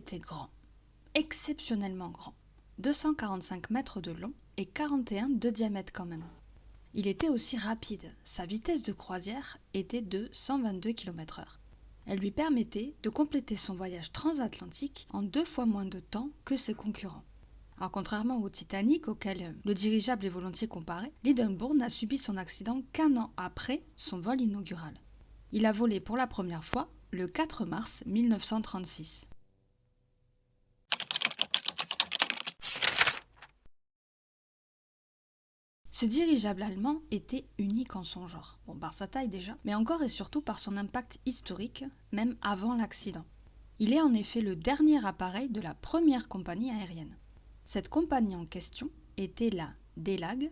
était grand, exceptionnellement grand, 245 mètres de long et 41 de diamètre quand même. Il était aussi rapide, sa vitesse de croisière était de 122 km/h. Elle lui permettait de compléter son voyage transatlantique en 2 fois moins de temps que ses concurrents. Alors contrairement au Titanic, auquel le dirigeable est volontiers comparé, l'Hindenburg n'a subi son accident qu'un an après son vol inaugural. Il a volé pour la première fois le 4 mars 1936. Ce dirigeable allemand était unique en son genre, par sa taille déjà, mais encore et surtout par son impact historique, même avant l'accident. Il est en effet le dernier appareil de la première compagnie aérienne. Cette compagnie en question était la DELAG,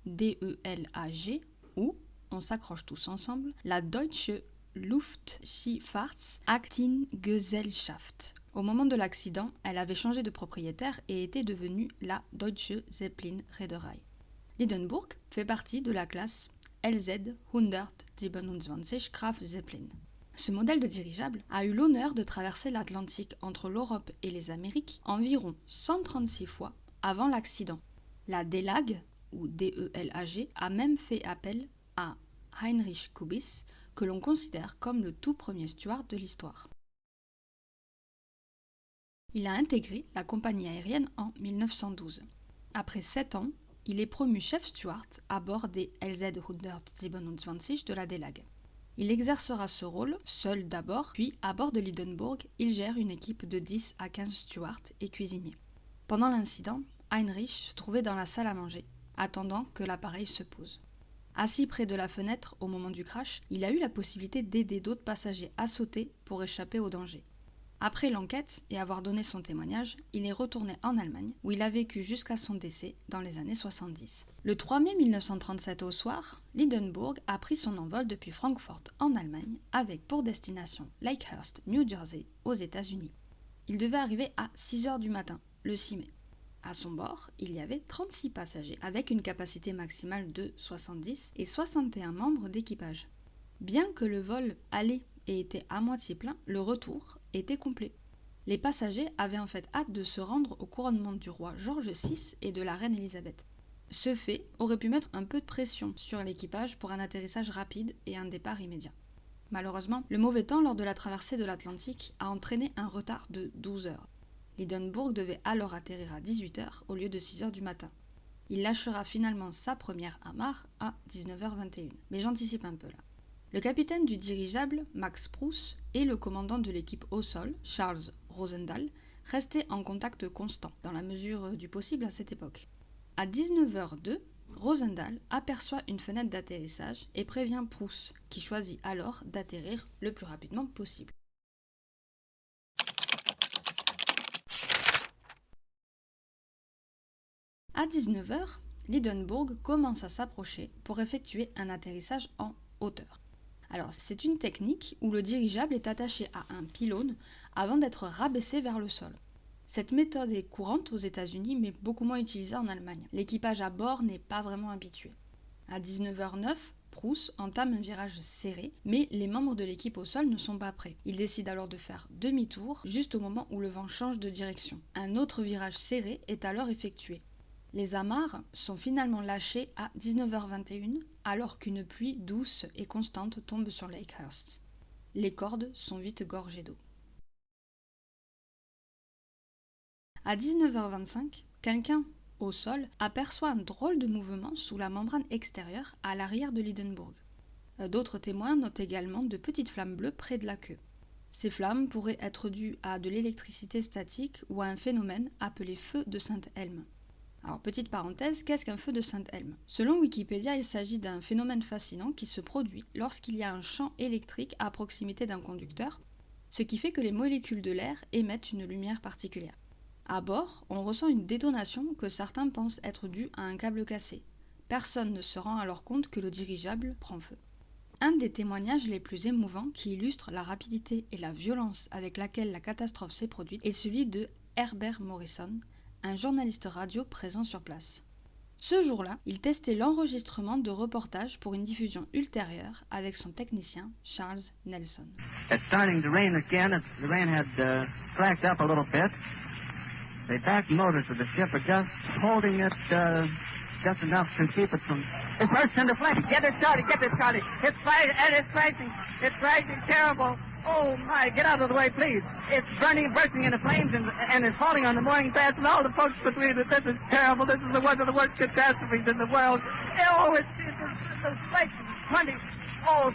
D-E-L-A-G, ou, on s'accroche tous ensemble, la Deutsche Luftschifffahrtsaktiengesellschaft. Au moment de l'accident, elle avait changé de propriétaire et était devenue la Deutsche Zeppelin Reederei. L'Hindenburg fait partie de la classe LZ 127 Graf Zeppelin. Ce modèle de dirigeable a eu l'honneur de traverser l'Atlantique entre l'Europe et les Amériques environ 136 fois avant l'accident. La DELAG, ou DELAG, a même fait appel à Heinrich Kubis, que l'on considère comme le tout premier steward de l'histoire. Il a intégré la compagnie aérienne en 1912. Après 7 ans, il est promu chef steward à bord des LZ 127 de la DELAG. Il exercera ce rôle seul d'abord, puis à bord de l'Hindenburg, il gère une équipe de 10 à 15 stewards et cuisiniers. Pendant l'incident, Heinrich se trouvait dans la salle à manger, attendant que l'appareil se pose. Assis près de la fenêtre au moment du crash, il a eu la possibilité d'aider d'autres passagers à sauter pour échapper au danger. Après l'enquête et avoir donné son témoignage, il est retourné en Allemagne, où il a vécu jusqu'à son décès dans les années 70. Le 3 mai 1937 au soir, l'Hindenburg a pris son envol depuis Francfort en Allemagne, avec pour destination Lakehurst, New Jersey, aux États-Unis. Il devait arriver à 6 h du matin, le 6 mai. À son bord, il y avait 36 passagers, avec une capacité maximale de 70 et 61 membres d'équipage. Bien que le vol allait et était à moitié plein, le retour était complet. Les passagers avaient en fait hâte de se rendre au couronnement du roi George VI et de la reine Elisabeth. Ce fait aurait pu mettre un peu de pression sur l'équipage pour un atterrissage rapide et un départ immédiat. Malheureusement, le mauvais temps lors de la traversée de l'Atlantique a entraîné un retard de 12 heures. L'Hindenburg devait alors atterrir à 18 h au lieu de 6 h du matin. Il lâchera finalement sa première amarre à 19h21. Mais j'anticipe un peu là. Le capitaine du dirigeable, Max Pruss, et le commandant de l'équipe au sol, Charles Rosendahl, restaient en contact constant, dans la mesure du possible à cette époque. À 19h02, Rosendahl aperçoit une fenêtre d'atterrissage et prévient Pruss, qui choisit alors d'atterrir le plus rapidement possible. À 19h, l'Hindenburg commence à s'approcher pour effectuer un atterrissage en hauteur. Alors, c'est une technique où le dirigeable est attaché à un pylône avant d'être rabaissé vers le sol. Cette méthode est courante aux États-Unis, mais beaucoup moins utilisée en Allemagne. L'équipage à bord n'est pas vraiment habitué. À 19h09, Pruss entame un virage serré, mais les membres de l'équipe au sol ne sont pas prêts. Ils décident alors de faire demi-tour, juste au moment où le vent change de direction. Un autre virage serré est alors effectué. Les amarres sont finalement lâchées à 19h21 alors qu'une pluie douce et constante tombe sur Lakehurst. Les cordes sont vite gorgées d'eau. À 19h25, quelqu'un, au sol, aperçoit un drôle de mouvement sous la membrane extérieure à l'arrière de l'Hindenburg. D'autres témoins notent également de petites flammes bleues près de la queue. Ces flammes pourraient être dues à de l'électricité statique ou à un phénomène appelé feu de Saint-Helme. Alors, petite parenthèse, qu'est-ce qu'un feu de Saint-Helme ? Selon Wikipédia, il s'agit d'un phénomène fascinant qui se produit lorsqu'il y a un champ électrique à proximité d'un conducteur, ce qui fait que les molécules de l'air émettent une lumière particulière. À bord, on ressent une détonation que certains pensent être due à un câble cassé. Personne ne se rend alors compte que le dirigeable prend feu. Un des témoignages les plus émouvants qui illustre la rapidité et la violence avec laquelle la catastrophe s'est produite est celui de Herbert Morrison, un journaliste radio présent sur place. Ce jour-là, il testait l'enregistrement de reportages pour une diffusion ultérieure avec son technicien Charles Nelson. It's starting to rain again. The rain had slacked up a little bit. The back motors of the ship are just holding it just enough to keep it from... It bursts into flames. Get it started. It's flashing. It's flashing terrible. Oh, my, get out of the way, please. It's bursting into flames, and it's falling on the mooring mast and all the folks between it. This is terrible. This is one of the worst catastrophes in the world. Oh, it's like 400 or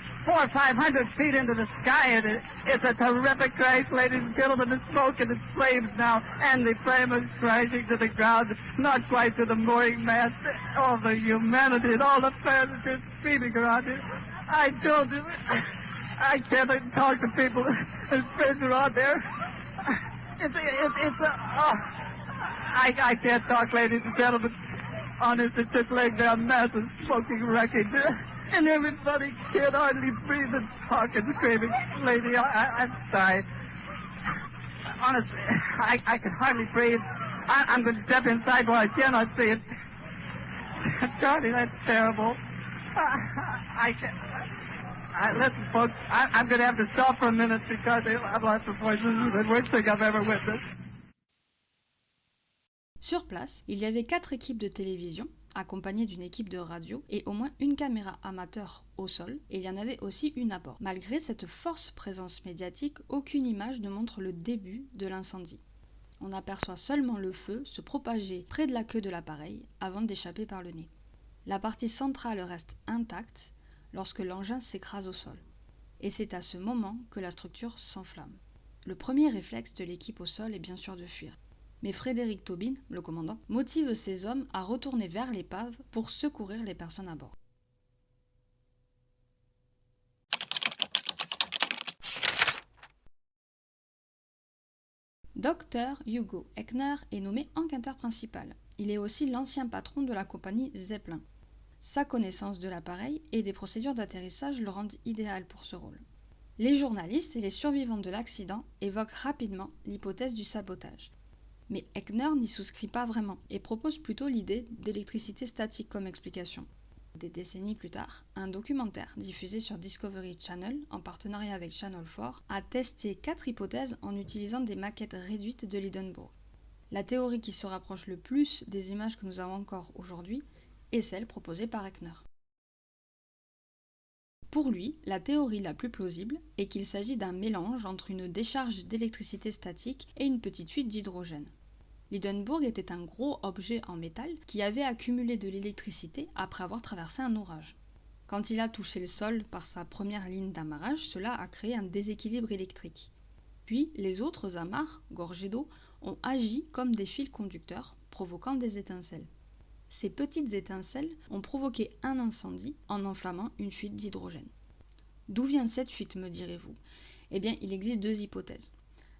500 feet into the sky, and it's a terrific crash, ladies and gentlemen. The smoke and the flames now, and the flame is crashing to the ground, not quite to the mooring mast. All the humanity and all the passengers screaming around it. I can't talk to people. There's friends around there. I can't talk, ladies and gentlemen. Honest, it's just laying there, a mass of smoking wreckage. And everybody can't hardly breathe and talk and screaming. Lady, I'm sorry. Honestly, I can hardly breathe. I'm going to step inside where I cannot see it. Charlie, that's terrible. I can't... listen, folks, I'm going to have to stop for a minute because I've lost the voice. This is the worst thing I've ever witnessed. Sur place, il y avait 4 équipes de télévision, accompagnées d'une équipe de radio et au moins une caméra amateur au sol, et il y en avait aussi une à bord. Malgré cette forte présence médiatique, aucune image ne montre le début de l'incendie. On aperçoit seulement le feu se propager près de la queue de l'appareil avant d'échapper par le nez. La partie centrale reste intacte lorsque l'engin s'écrase au sol. Et c'est à ce moment que la structure s'enflamme. Le premier réflexe de l'équipe au sol est bien sûr de fuir. Mais Frédéric Tobin, le commandant, motive ses hommes à retourner vers l'épave pour secourir les personnes à bord. Dr Hugo Eckner est nommé enquêteur principal. Il est aussi l'ancien patron de la compagnie Zeppelin. Sa connaissance de l'appareil et des procédures d'atterrissage le rendent idéal pour ce rôle. Les journalistes et les survivants de l'accident évoquent rapidement l'hypothèse du sabotage. Mais Eckner n'y souscrit pas vraiment et propose plutôt l'idée d'électricité statique comme explication. Des décennies plus tard, un documentaire diffusé sur Discovery Channel, en partenariat avec Channel 4, a testé 4 hypothèses en utilisant des maquettes réduites de l'Hindenburg. La théorie qui se rapproche le plus des images que nous avons encore aujourd'hui est celle proposée par Eckner. Pour lui, la théorie la plus plausible est qu'il s'agit d'un mélange entre une décharge d'électricité statique et une petite fuite d'hydrogène. L'Hindenburg était un gros objet en métal qui avait accumulé de l'électricité après avoir traversé un orage. Quand il a touché le sol par sa première ligne d'amarrage, cela a créé un déséquilibre électrique. Puis, les autres amarres, gorgées d'eau, ont agi comme des fils conducteurs, provoquant des étincelles. Ces petites étincelles ont provoqué un incendie en enflammant une fuite d'hydrogène. D'où vient cette fuite, me direz-vous ? Eh bien, il existe 2 hypothèses.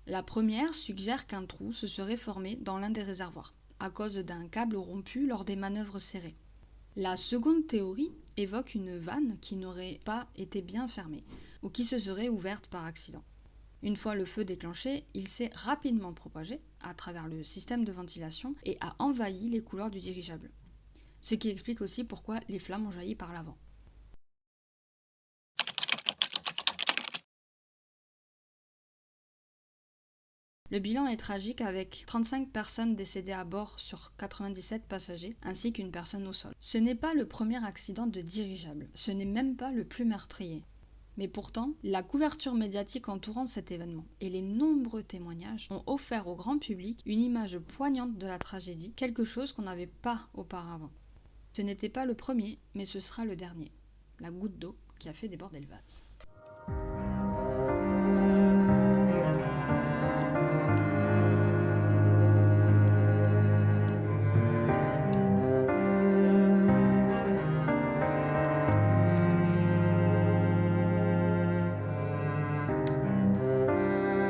La première suggère qu'un trou se serait formé dans l'un des réservoirs, à cause d'un câble rompu lors des manœuvres serrées. La seconde théorie évoque une vanne qui n'aurait pas été bien fermée, ou qui se serait ouverte par accident. Une fois le feu déclenché, il s'est rapidement propagé à travers le système de ventilation et a envahi les couloirs du dirigeable. Ce qui explique aussi pourquoi les flammes ont jailli par l'avant. Le bilan est tragique avec 35 personnes décédées à bord sur 97 passagers, ainsi qu'une personne au sol. Ce n'est pas le premier accident de dirigeable, ce n'est même pas le plus meurtrier. Mais pourtant, la couverture médiatique entourant cet événement et les nombreux témoignages ont offert au grand public une image poignante de la tragédie, quelque chose qu'on n'avait pas auparavant. Ce n'était pas le premier, mais ce sera le dernier. La goutte d'eau qui a fait déborder le vase.